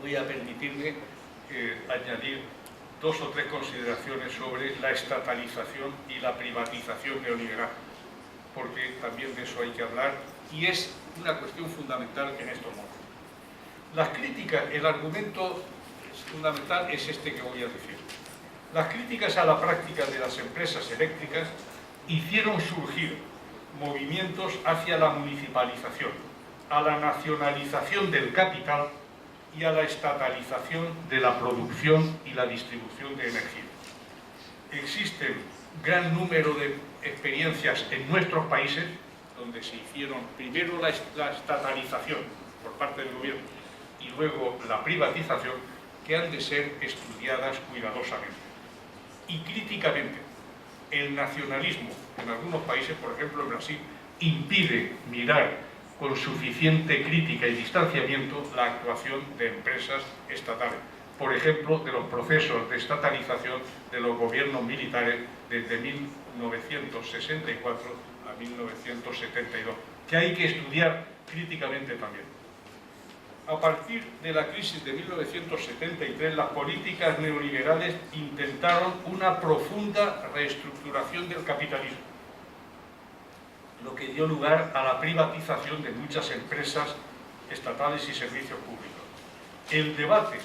voy a permitirme añadir dos o tres consideraciones sobre la estatalización y la privatización neoliberal, porque también de eso hay que hablar y es una cuestión fundamental en estos momentos. Las críticas, el argumento fundamental es este que voy a decir. Las críticas a la práctica de las empresas eléctricas hicieron surgir movimientos hacia la municipalización, a la nacionalización del capital y a la estatalización de la producción y la distribución de energía. Existen gran número de experiencias en nuestros países donde se hicieron primero la estatalización por parte del gobierno y luego la privatización, que han de ser estudiadas cuidadosamente y críticamente. El nacionalismo en algunos países, por ejemplo en Brasil, impide mirar con suficiente crítica y distanciamiento la actuación de empresas estatales. Por ejemplo, de los procesos de estatalización de los gobiernos militares desde 1964 a 1972, que hay que estudiar críticamente también. A partir de la crisis de 1973, las políticas neoliberales intentaron una profunda reestructuración del capitalismo, lo que dio lugar a la privatización de muchas empresas estatales y servicios públicos. El debate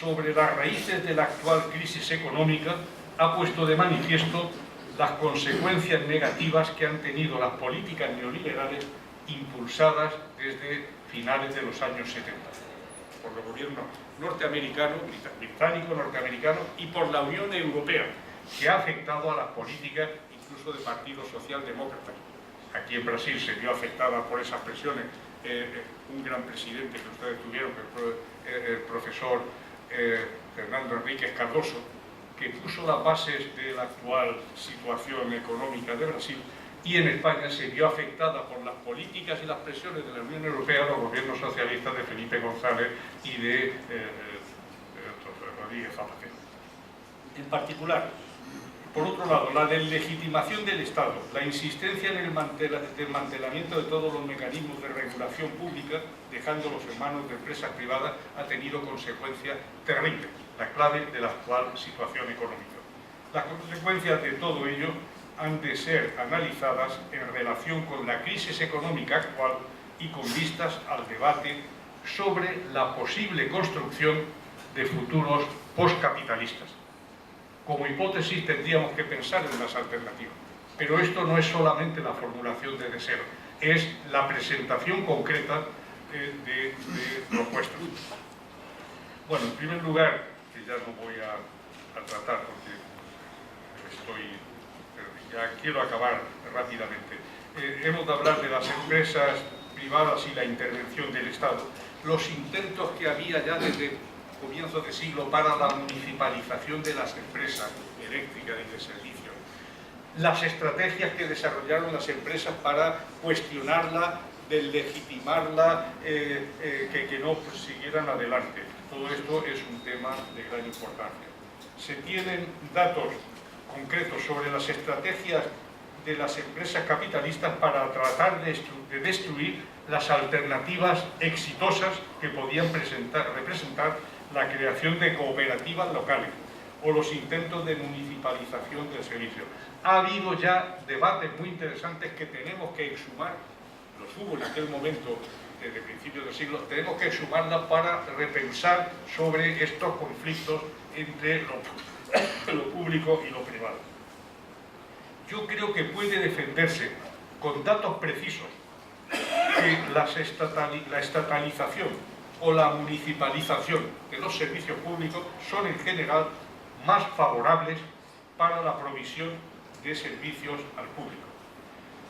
sobre las raíces de la actual crisis económica ha puesto de manifiesto las consecuencias negativas que han tenido las políticas neoliberales impulsadas desde finales de los años 70 por el gobierno norteamericano, británico, norteamericano y por la Unión Europea, que ha afectado a las políticas incluso de partidos socialdemócratas. Aquí en Brasil se vio afectada por esas presiones un gran presidente que ustedes tuvieron, que fue el profesor Fernando Henrique Cardoso, que puso las bases de la actual situación económica de Brasil, y en España se vio afectada por las políticas y las presiones de la Unión Europea, los gobiernos socialistas de Felipe González y de Rodríguez Zapatero. En particular, por otro lado, la deslegitimación del Estado, la insistencia en el desmantelamiento de todos los mecanismos de regulación pública, dejándolos en manos de empresas privadas, ha tenido consecuencias terribles, la clave de la actual situación económica. Las consecuencias de todo ello han de ser analizadas en relación con la crisis económica actual y con vistas al debate sobre la posible construcción de futuros postcapitalistas. Como hipótesis tendríamos que pensar en las alternativas, pero esto no es solamente la formulación de deseos, es la presentación concreta de propuestas. Bueno, en primer lugar, que ya no voy a tratar porque ya quiero acabar rápidamente. Hemos de hablar de las empresas privadas y la intervención del Estado. Los intentos que había ya desde comienzos de siglo para la municipalización de las empresas eléctricas y de servicios. Las estrategias que desarrollaron las empresas para cuestionarla, deslegitimarla, que no siguieran adelante. Todo esto es un tema de gran importancia. Se tienen datos concretos sobre las estrategias de las empresas capitalistas para tratar de destruir las alternativas exitosas que podían representar la creación de cooperativas locales o los intentos de municipalización del servicio. Ha habido ya debates muy interesantes que tenemos que exhumar, los hubo en aquel momento desde principios del siglo, tenemos que exhumarlas para repensar sobre estos conflictos entre lo público y lo privado. Yo creo que puede defenderse con datos precisos que la estatalización o la municipalización de los servicios públicos son en general más favorables para la provisión de servicios al público.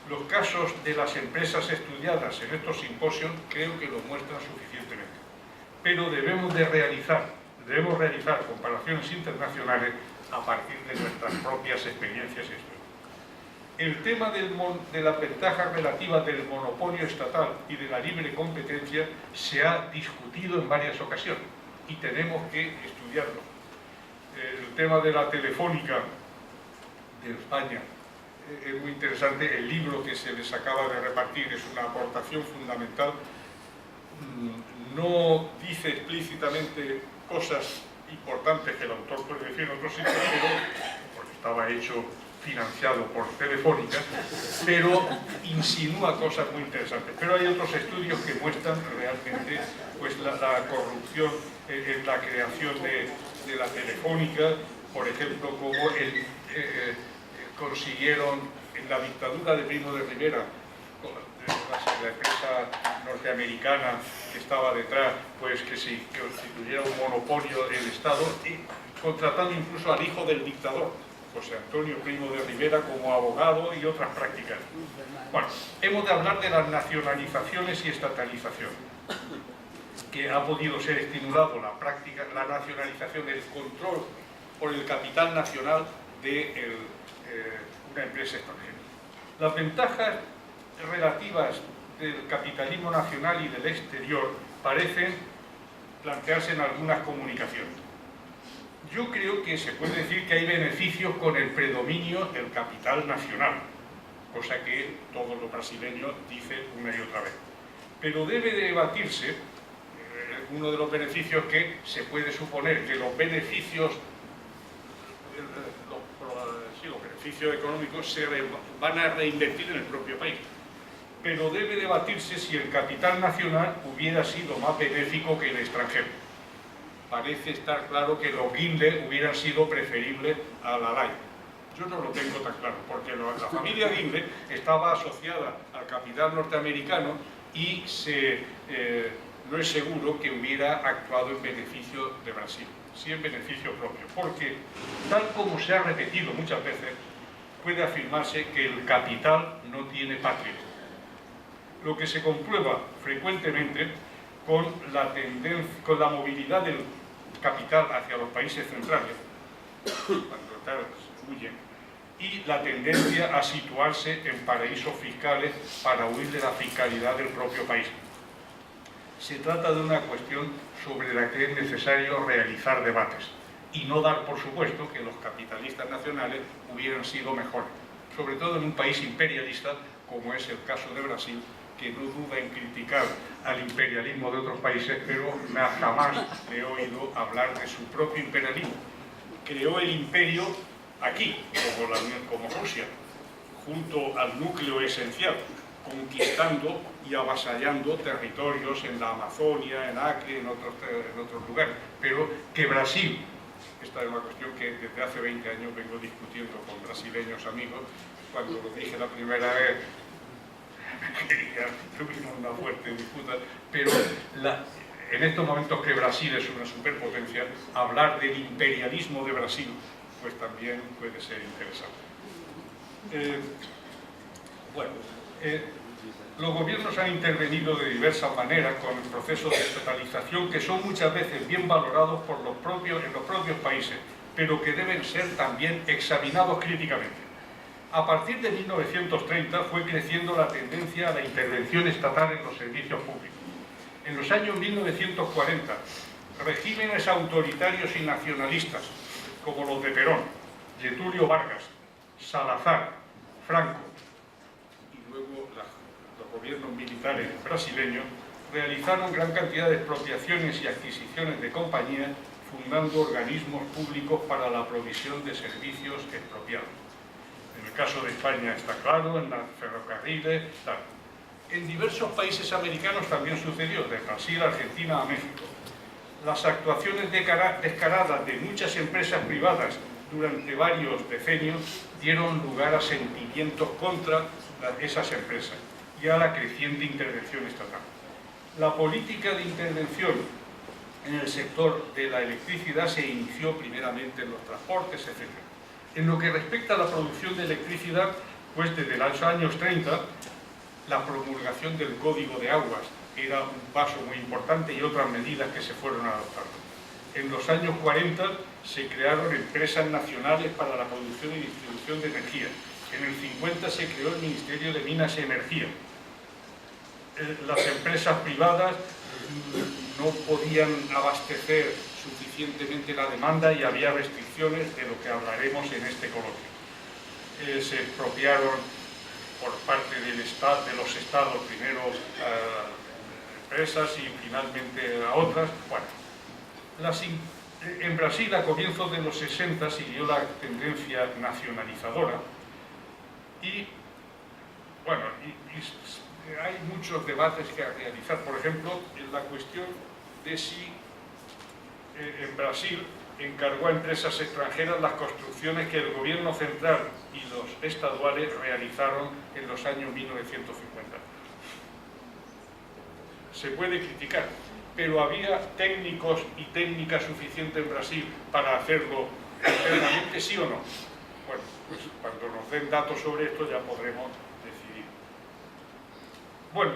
Los casos de las empresas estudiadas en estos simposios creo que lo muestran suficientemente, pero debemos realizar comparaciones internacionales a partir de nuestras propias experiencias y estudios. El tema de las ventajas relativas del monopolio estatal y de la libre competencia se ha discutido en varias ocasiones y tenemos que estudiarlo. El tema de la Telefónica de España es muy interesante. El libro que se les acaba de repartir es una aportación fundamental. no dice explícitamente cosas importantes que el autor puede decir en otros sitios, pero porque estaba hecho, financiado por Telefónica, pero insinúa cosas muy interesantes. Pero hay otros estudios que muestran realmente pues, la corrupción en la creación de la Telefónica, por ejemplo, cómo consiguieron en la dictadura de Primo de Rivera, la empresa norteamericana que estaba detrás, pues que constituyera un monopolio del Estado, y contratando incluso al hijo del dictador, José Antonio Primo de Rivera, como abogado y otras prácticas. Bueno, hemos de hablar de las nacionalizaciones y estatalización, que ha podido ser estimulado la nacionalización del control por el capital nacional de una empresa extranjera. Las ventajas relativas del capitalismo nacional y del exterior parecen plantearse en algunas comunicaciones. Yo creo que se puede decir que hay beneficios con el predominio del capital nacional, cosa que todos los brasileños dicen una y otra vez. Pero debe debatirse uno de los beneficios que se puede suponer, que los beneficios económicos se van a reinvertir en el propio país. Pero debe debatirse si el capital nacional hubiera sido más benéfico que el extranjero. Parece estar claro que los Guinle hubieran sido preferibles a la Lay. Yo no lo tengo tan claro, porque la familia Guinle estaba asociada al capital norteamericano y no es seguro que hubiera actuado en beneficio de Brasil, sí en beneficio propio, porque tal como se ha repetido muchas veces, puede afirmarse que el capital no tiene patria. Lo que se comprueba frecuentemente con la movilidad del capital hacia los países centrales, cuando huyen, y la tendencia a situarse en paraísos fiscales para huir de la fiscalidad del propio país. Se trata de una cuestión sobre la que es necesario realizar debates y no dar por supuesto que los capitalistas nacionales hubieran sido mejores, sobre todo en un país imperialista como es el caso de Brasil, que no duda en criticar al imperialismo de otros países, pero jamás he oído hablar de su propio imperialismo. Creó el imperio aquí, como Rusia, junto al núcleo esencial, conquistando y avasallando territorios en la Amazonia, en Acre, en otros lugares. Pero que Brasil, esta es una cuestión que desde hace 20 años vengo discutiendo con brasileños amigos, cuando lo dije la primera vez, tuvimos una fuerte disputa, pero en estos momentos que Brasil es una superpotencia, hablar del imperialismo de Brasil pues también puede ser interesante. Los gobiernos han intervenido de diversas maneras con procesos de estatalización que son muchas veces bien valorados en los propios países, pero que deben ser también examinados críticamente. A partir de 1930 fue creciendo la tendencia a la intervención estatal en los servicios públicos. En los años 1940, regímenes autoritarios y nacionalistas, como los de Perón, Getúlio Vargas, Salazar, Franco, y luego los gobiernos militares brasileños, realizaron gran cantidad de expropiaciones y adquisiciones de compañías, fundando organismos públicos para la provisión de servicios expropiados. En el caso de España está claro, en los ferrocarriles, tal. En diversos países americanos también sucedió, de Brasil, Argentina a México. Las actuaciones descaradas de muchas empresas privadas durante varios decenios dieron lugar a sentimientos contra esas empresas y a la creciente intervención estatal. La política de intervención en el sector de la electricidad se inició primeramente en los transportes, etc. En lo que respecta a la producción de electricidad, pues desde los años 30, la promulgación del Código de Aguas era un paso muy importante y otras medidas que se fueron adoptando. En los años 40 se crearon empresas nacionales para la producción y distribución de energía. En el 50 se creó el Ministerio de Minas y Energía. Las empresas privadas no podían abastecer suficientemente la demanda y había restricciones de lo que hablaremos en este coloquio. Se expropiaron por parte de los estados, primero empresas y finalmente a otras. Bueno, en Brasil, a comienzos de los 60, siguió la tendencia nacionalizadora y, bueno, hay muchos debates que realizar. Por ejemplo, en la cuestión de si en Brasil encargó a empresas extranjeras las construcciones que el gobierno central y los estaduales realizaron en los años 1950. Se puede criticar, pero ¿había técnicos y técnicas suficientes en Brasil para hacerlo internamente, sí o no? Bueno, pues cuando nos den datos sobre esto ya podremos decidir. Bueno,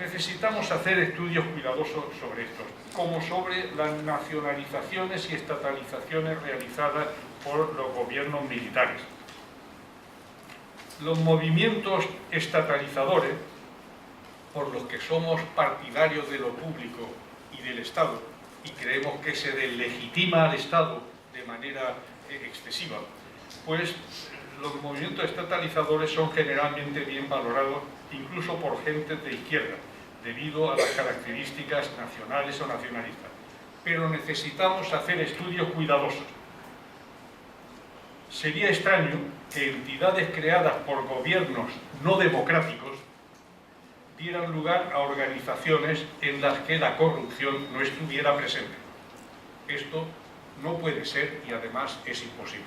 necesitamos hacer estudios cuidadosos sobre esto, como sobre las nacionalizaciones y estatalizaciones realizadas por los gobiernos militares. Los movimientos estatalizadores, por los que somos partidarios de lo público y del Estado, y creemos que se deslegitima al Estado de manera excesiva, pues los movimientos estatalizadores son generalmente bien valorados, incluso por gente de izquierda, debido a las características nacionales o nacionalistas. Pero necesitamos hacer estudios cuidadosos. Sería extraño que entidades creadas por gobiernos no democráticos dieran lugar a organizaciones en las que la corrupción no estuviera presente. Esto no puede ser y además es imposible.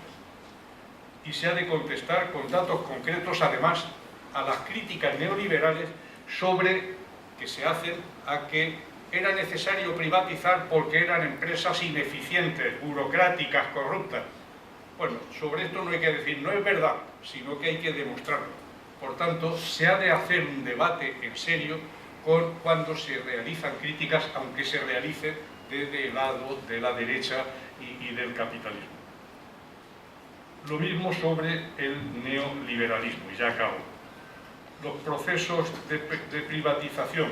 Y se ha de contestar con datos concretos, además, a las críticas neoliberales sobre que se hacen a que era necesario privatizar porque eran empresas ineficientes, burocráticas, corruptas. Bueno, sobre esto no hay que decir, no es verdad, sino que hay que demostrarlo. Por tanto, se ha de hacer un debate en serio cuando se realizan críticas, aunque se realice desde el lado de la derecha y del capitalismo. Lo mismo sobre el neoliberalismo, y ya acabo. Los procesos de privatización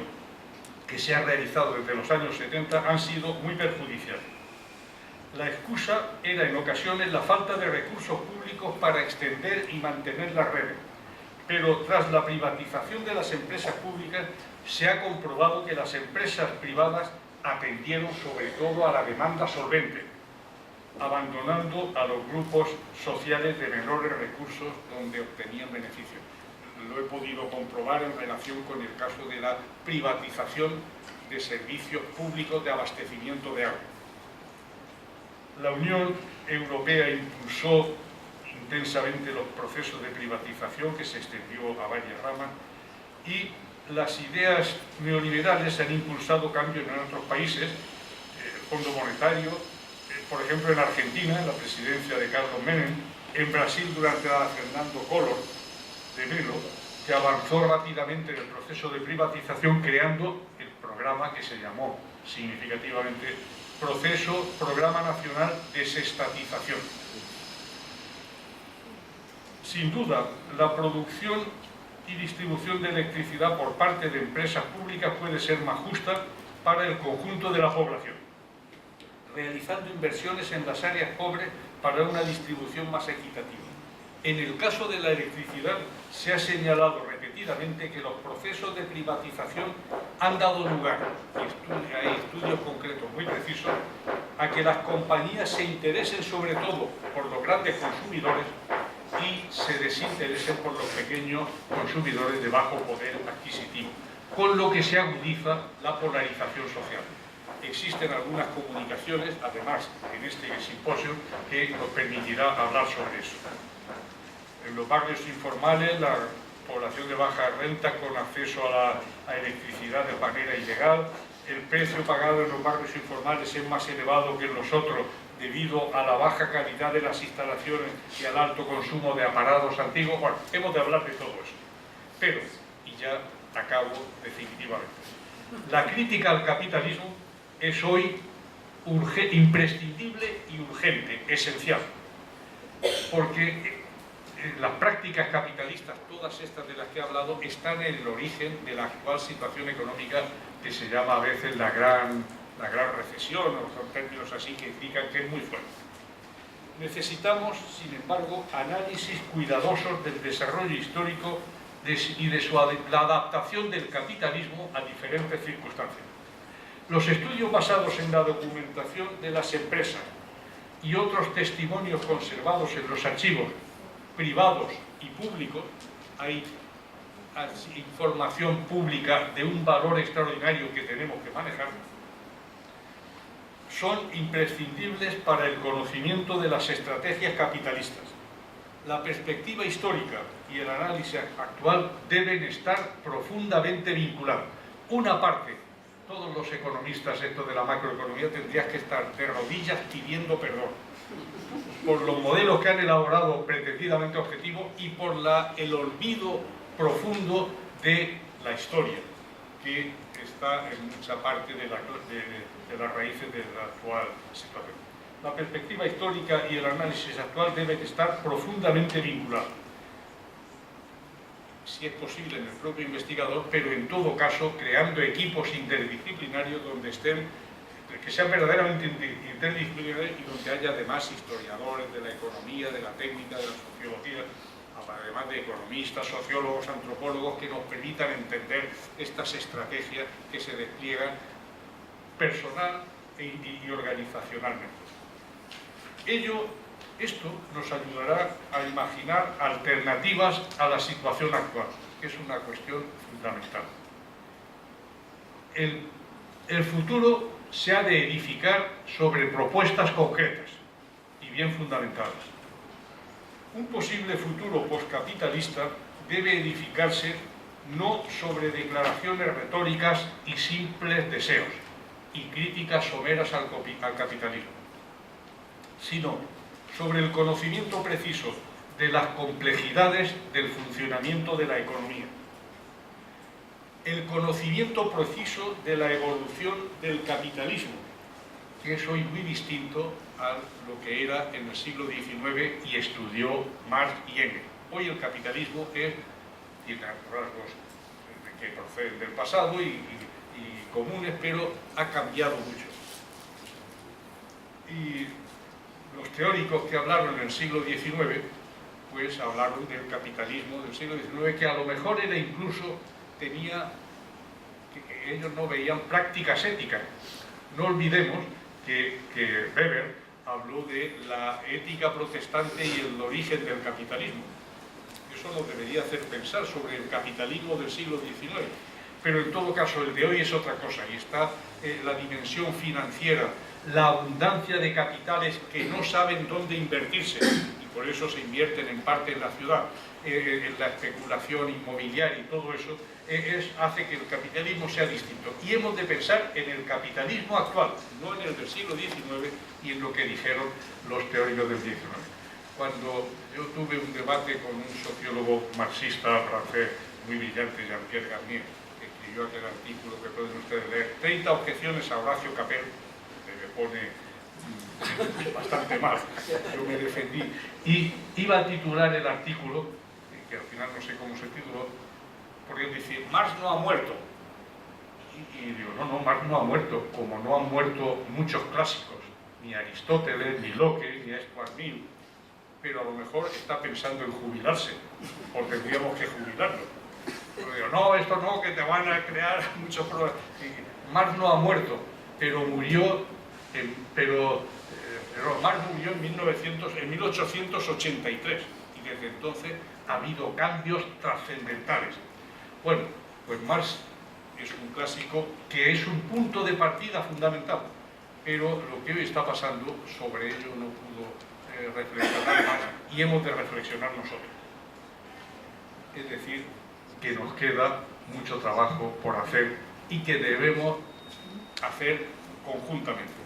que se han realizado desde los años 70 han sido muy perjudiciales. La excusa era en ocasiones la falta de recursos públicos para extender y mantener las redes. Pero tras la privatización de las empresas públicas se ha comprobado que las empresas privadas atendieron sobre todo a la demanda solvente, abandonando a los grupos sociales de menores recursos donde obtenían beneficios. Lo he podido comprobar en relación con el caso de la privatización de servicios públicos de abastecimiento de agua. La Unión Europea impulsó intensamente los procesos de privatización que se extendió a varias ramas y las ideas neoliberales han impulsado cambios en otros países, el Fondo Monetario, por ejemplo en Argentina, en la presidencia de Carlos Menem, en Brasil durante la de Fernando Collor de Mello, que avanzó rápidamente en el proceso de privatización creando el programa que se llamó significativamente Programa Nacional de Desestatización. Sin duda, la producción y distribución de electricidad por parte de empresas públicas puede ser más justa para el conjunto de la población, realizando inversiones en las áreas pobres para una distribución más equitativa. En el caso de la electricidad, se ha señalado repetidamente que los procesos de privatización han dado lugar, hay estudios concretos muy precisos, a que las compañías se interesen sobre todo por los grandes consumidores y se desinteresen por los pequeños consumidores de bajo poder adquisitivo, con lo que se agudiza la polarización social. Existen algunas comunicaciones, además, en este simposio, que nos permitirá hablar sobre eso. En los barrios informales, la población de baja renta con acceso a la electricidad de manera ilegal, el precio pagado en los barrios informales es más elevado que en los otros debido a la baja calidad de las instalaciones y al alto consumo de aparatos antiguos. Bueno, hemos de hablar de todo eso. Pero, y ya acabo definitivamente, la crítica al capitalismo es hoy imprescindible y urgente, esencial, porque las prácticas capitalistas, todas estas de las que he hablado, están en el origen de la actual situación económica que se llama a veces la gran recesión, o son términos así que indican que es muy fuerte. Necesitamos, sin embargo, análisis cuidadosos del desarrollo histórico y de la adaptación del capitalismo a diferentes circunstancias. Los estudios basados en la documentación de las empresas y otros testimonios conservados en los archivos privados y públicos, hay información pública de un valor extraordinario que tenemos que manejar, son imprescindibles para el conocimiento de las estrategias capitalistas. La perspectiva histórica y el análisis actual deben estar profundamente vinculados. Una parte, todos los economistas esto de la macroeconomía tendrían que estar de rodillas pidiendo perdón por los modelos que han elaborado pretendidamente objetivos y por el olvido profundo de la historia, que está en mucha parte de las raíces de la actual situación. La perspectiva histórica y el análisis actual deben estar profundamente vinculados, si es posible en el propio investigador, pero en todo caso creando equipos interdisciplinarios que sean verdaderamente interdisciplinarios y donde haya además historiadores de la economía, de la técnica, de la sociología, además de economistas, sociólogos, antropólogos, que nos permitan entender estas estrategias que se despliegan personal y organizacionalmente. Esto nos ayudará a imaginar alternativas a la situación actual, que es una cuestión fundamental. El futuro se ha de edificar sobre propuestas concretas y bien fundamentadas. Un posible futuro postcapitalista debe edificarse no sobre declaraciones retóricas y simples deseos y críticas someras al capitalismo, sino sobre el conocimiento preciso de las complejidades del funcionamiento de la economía, el conocimiento preciso de la evolución del capitalismo, que es hoy muy distinto a lo que era en el siglo XIX y estudió Marx y Engels. Hoy el capitalismo tiene rasgos que proceden del pasado y comunes, pero ha cambiado mucho. Y los teóricos que hablaron en el siglo XIX, pues hablaron del capitalismo del siglo XIX, que a lo mejor era incluso, que ellos no veían prácticas éticas. No olvidemos que Weber habló de la ética protestante y el origen del capitalismo. Eso nos debería hacer pensar sobre el capitalismo del siglo XIX. Pero en todo caso el de hoy es otra cosa, y está la dimensión financiera, la abundancia de capitales que no saben dónde invertirse y por eso se invierten en parte en la ciudad, en la especulación inmobiliaria y todo eso hace que el capitalismo sea distinto. Y hemos de pensar en el capitalismo actual, no en el del siglo XIX y en lo que dijeron los teóricos del XIX. Cuando yo tuve un debate con un sociólogo marxista francés muy brillante, Jean-Pierre Garnier, que escribió aquel artículo que pueden ustedes leer, 30 objeciones a Horacio Capel, que me pone bastante mal, yo me defendí, y iba a titular el artículo, que al final no sé cómo se tituló, porque dice, Marx no ha muerto. Y digo, no, Marx no ha muerto, como no han muerto muchos clásicos, ni Aristóteles, ni Locke, ni Stuart Mill, pero a lo mejor está pensando en jubilarse, o tendríamos que jubilarlo. Pero digo, no, esto no, que te van a crear muchos problemas. Marx no ha muerto, pero murió, Marx murió en 1883, y desde entonces ha habido cambios trascendentales. Bueno, pues Marx es un clásico que es un punto de partida fundamental, pero lo que hoy está pasando, sobre ello no pudo reflexionar más, y hemos de reflexionar nosotros. Es decir, que nos queda mucho trabajo por hacer y que debemos hacer conjuntamente.